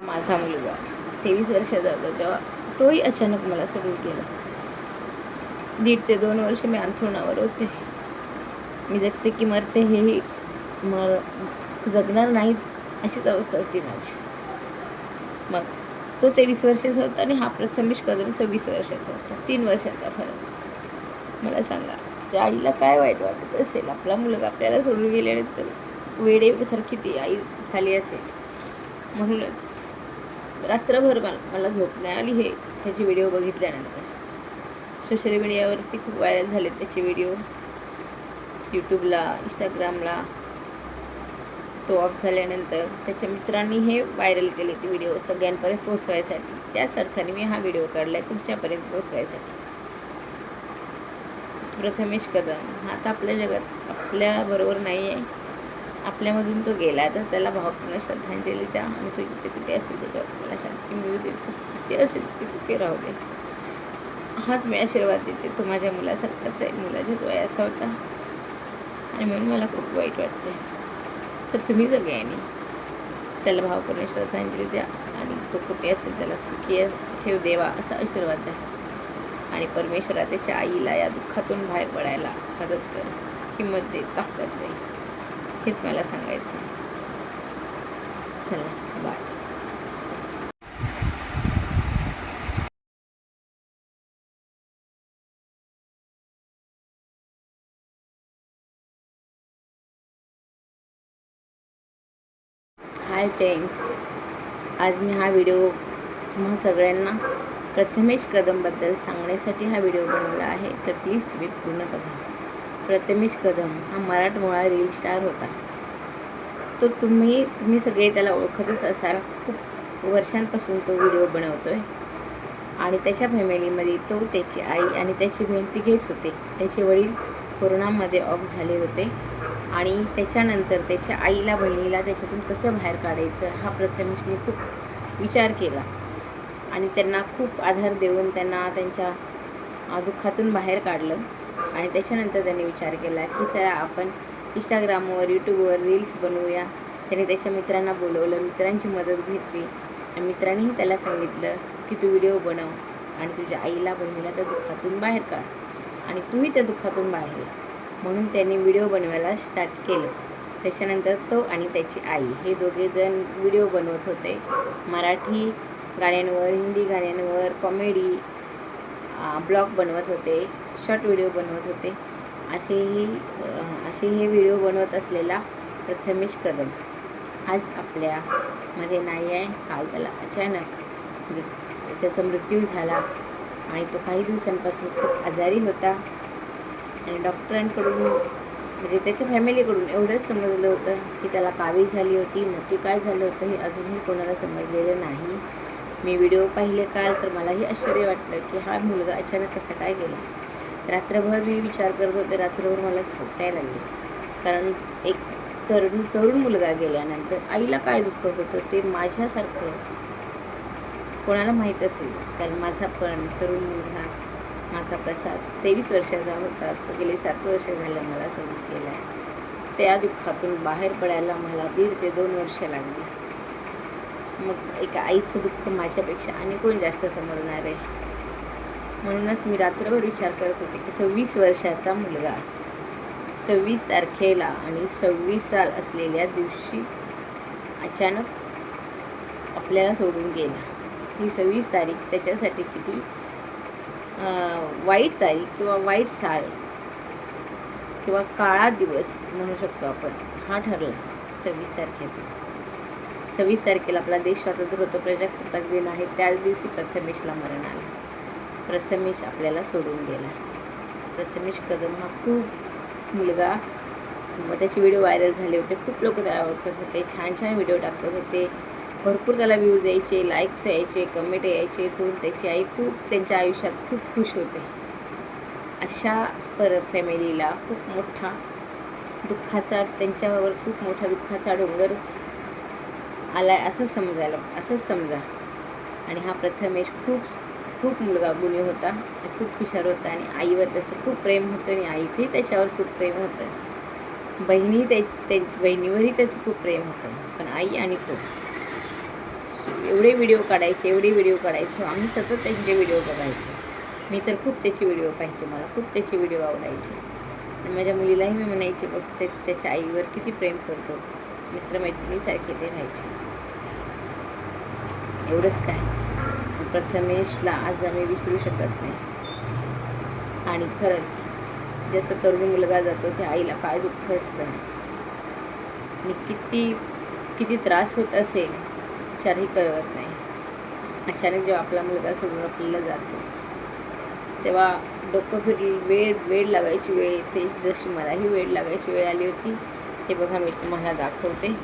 माझा मुलगा 23 वर्षाचा होता तेव्हा तोही अचानक मला सोडून गेला. 1.5 ते 2 वर्ष मी अंथरुणावर होते. मी जगते की मरते हेही जगणार नाहीच अशीच अवस्था होती माझी. मग तो 23 वर्षाचा होता आणि हा प्रथमेश कदम 26 वर्षाचा होता. 3 वर्षाचा फरक. मला सांगा त्या आईला काय वाईट वाटत असेल? आपला मुलगा आपल्याला सोडून गेल्यानंतर वेडेसारखी ती आई झाली असेल. म्हणूनच रात्रभर मला झोप नाही आली हे त्याचे व्हिडिओ बघितल्यानंतर. सोशल मीडियावरती खूप व्हायरल झाले त्याचे व्हिडिओ. यूट्यूबला, इंस्टाग्रामला. तो ऑफ झाल्यानंतर त्याच्या मित्रांनी हे व्हायरल केले ते व्हिडिओ सगळ्यांपर्यंत पोहोचवायसाठी. त्याच अर्थाने मी हा व्हिडिओ काढला आहे तुमच्यापर्यंत पोहोचवायसाठी. प्रथमेश कदम हा आता आपल्या जगात आपल्याबरोबर नाही आहे. आपल्यामधून तो गेला तर त्याला भावपूर्ण श्रद्धांजली द्या आणि तो जिथे कुठे असेल त्याच्यावर मला शांती मिळू दे. जिथे असेल तिथे सुखी राहू दे. हाच मी आशीर्वाद देते. तो माझ्या मुलासारखाच आहे. मुलाच्या वयाचा होता आणि म्हणून मला खूप वाईट वाटते. तर तुम्ही सगळ्यांनी त्याला भावपूर्ण श्रद्धांजली द्या आणि तो कुठे असेल त्याला सुखी ठेव देवा असा आशीर्वाद द्या. आणि परमेश्वरा त्याच्या आईला या दुःखातून बाहेर पडायला मदत कर, हिंमत दे, ताकद दे. हेच मला सांगायचं. चला बाय. हाय फ्रेंड्स, आज मी हा व्हिडिओ तुम्हा सगळ्यांना प्रथमेश कदमबद्दल सांगण्यासाठी हा व्हिडिओ बनवला आहे. तर प्लीज तुम्ही पूर्ण बघा. प्रथमेश कदम हा मराठमोळा रील स्टार होता. तो तुम्ही सगळे त्याला ओळखतच असाल. खूप वर्षांपासून तो व्हिडिओ बनवतो आहे आणि त्याच्या फॅमिलीमध्ये तो, त्याची आई आणि त्याची बहीण तिघेच होते. त्याचे वडील कोरोनामध्ये ऑफ झाले होते आणि त्याच्यानंतर त्याच्या आईला, बहिणीला त्याच्यातून कसं बाहेर काढायचं हा प्रथमेशने खूप विचार केला आणि त्यांना खूप आधार देऊन त्यांना त्यांच्या दुःखातून बाहेर काढलं. आणि त्याच्यानंतर त्यांनी विचार केला की चला आपण इंस्टाग्रामवर, यूट्यूबवर रील्स बनवूया. त्याने त्याच्या मित्रांना बोलवलं, मित्रांची मदत घेतली आणि मित्रांनीही त्याला सांगितलं की तू व्हिडिओ बनव आणि तुझ्या आईला, बहिणीला त्या दुःखातून बाहेर काढ आणि तूही त्या दुःखातून बाहेर ये. म्हणून त्यांनी व्हिडिओ बनवायला स्टार्ट केलं. त्याच्यानंतर तो आणि त्याची आई हे दोघेजण व्हिडिओ बनवत होते. मराठी गाण्यांवर, हिंदी गाण्यांवर, कॉमेडी ब्लॉग बनवत होते, शॉर्ट व्हिडिओ बनवत होते. असे हे व्हिडिओ बनवत असलेला प्रथमेश कदम आज आपल्यामध्ये नाही आहे. काल त्याला अचानक त्याचा मृत्यू झाला आणि तो काही दिवसांपासून खूप आजारी होता आणि डॉक्टरांकडून म्हणजे त्याच्या फॅमिलीकडून एवढंच समजलं होतं की त्याला कावीळ झाली होती. नक्की काय झालं होतं हे अजूनही कोणाला समजलेलं नाही. मी व्हिडिओ पाहिले काल तर मलाही आश्चर्य वाटलं की हा मुलगा अचानक कसा काय गेला. रात्रभर मी विचार करत होते, रात्रभर मला झोपायला लागली. कारण एक तरुण मुलगा गेल्यानंतर आईला काय दुःख होतं ते माझ्यासारखं कोणाला माहीत असेल. कारण माझा पण तरुण मुलगा, माझा प्रसाद 23 वर्षाचा होता. तो गेले 7 वर्ष झालं मला सोडून गेला आहे. त्या दुःखातून बाहेर पडायला मला 1.5 ते 2 वर्ष लागली. मग एका आईचं दुःख माझ्यापेक्षा आणि कोण जास्त समजणार आहे. म्हणूनच मी रात्रभर विचार करत होते की 26 वर्षाचा मुलगा 26 तारखेला आणि 26 साल असलेल्या दिवशी अचानक आपल्याला सोडून गेला. ही 26 तारीख त्याच्यासाठी किती वाईट तारीख किंवा वाईट साल किंवा काळा दिवस म्हणू शकतो आपण हा ठरला. 26 तारखेचा 26 तारखेला आपला देश स्वातंत्र्य होतो, प्रजासत्ताक दिन आहे. त्याच दिवशी प्रथमेशला मरण आलं. प्रथमेश आपल्याला सोडून गेला. प्रथमेश कदम हा खूप मुलगा, मग त्याचे व्हिडिओ व्हायरल झाले होते. खूप लोक त्याला ओळखत होते, छान छान व्हिडिओ टाकत होते. भरपूर त्याला व्ह्यूज यायचे, लाईक्स यायचे, कमेंट यायचे. तो त्याची आई खूप त्यांच्या आयुष्यात खूप खुश होते. अशा फॅमिलीला खूप मोठा दुःखाचा, त्यांच्यावर खूप मोठा दुःखाचा डोंगरच आलाय असं समजा. आणि हा प्रथमेश खूप मुलगा गुणी होता, खूप हुशार होता आणि आईवर त्याचं खूप प्रेम होतं आणि आईचंही त्याच्यावर खूप प्रेम होतं. बहिणीवरही त्याचं खूप प्रेम होतं. पण आई आणि तो एवढे व्हिडिओ काढायचो. आम्ही सतत त्यांचे व्हिडिओ बघायचो. मी तर खूप त्याचे व्हिडिओ पाहायचे. मला खूप त्याचे व्हिडिओ आवडायचे. आणि माझ्या मुलीलाही मी म्हणायचे, बघ ते त्याच्या आईवर किती प्रेम करतो. मित्रमैत्रिणीसारखे ते राहायचे. एवढंच काय, प्रथमेशला आज आम्ही विसरू शकत नाही. आणि खरंच ज्याचा तरुण मुलगा जातो त्या आईला काय दुःख असतं आणि किती त्रास होत असेल विचारही करत नाही. अचानक जेव्हा आपला मुलगा सोडून आपल्याला जातो तेव्हा डोकं वेळ लागायची वेळ येते, जशी मलाही वेळ लागायची वेळ आली होती. हे बघा मी तुम्हाला दाखवते.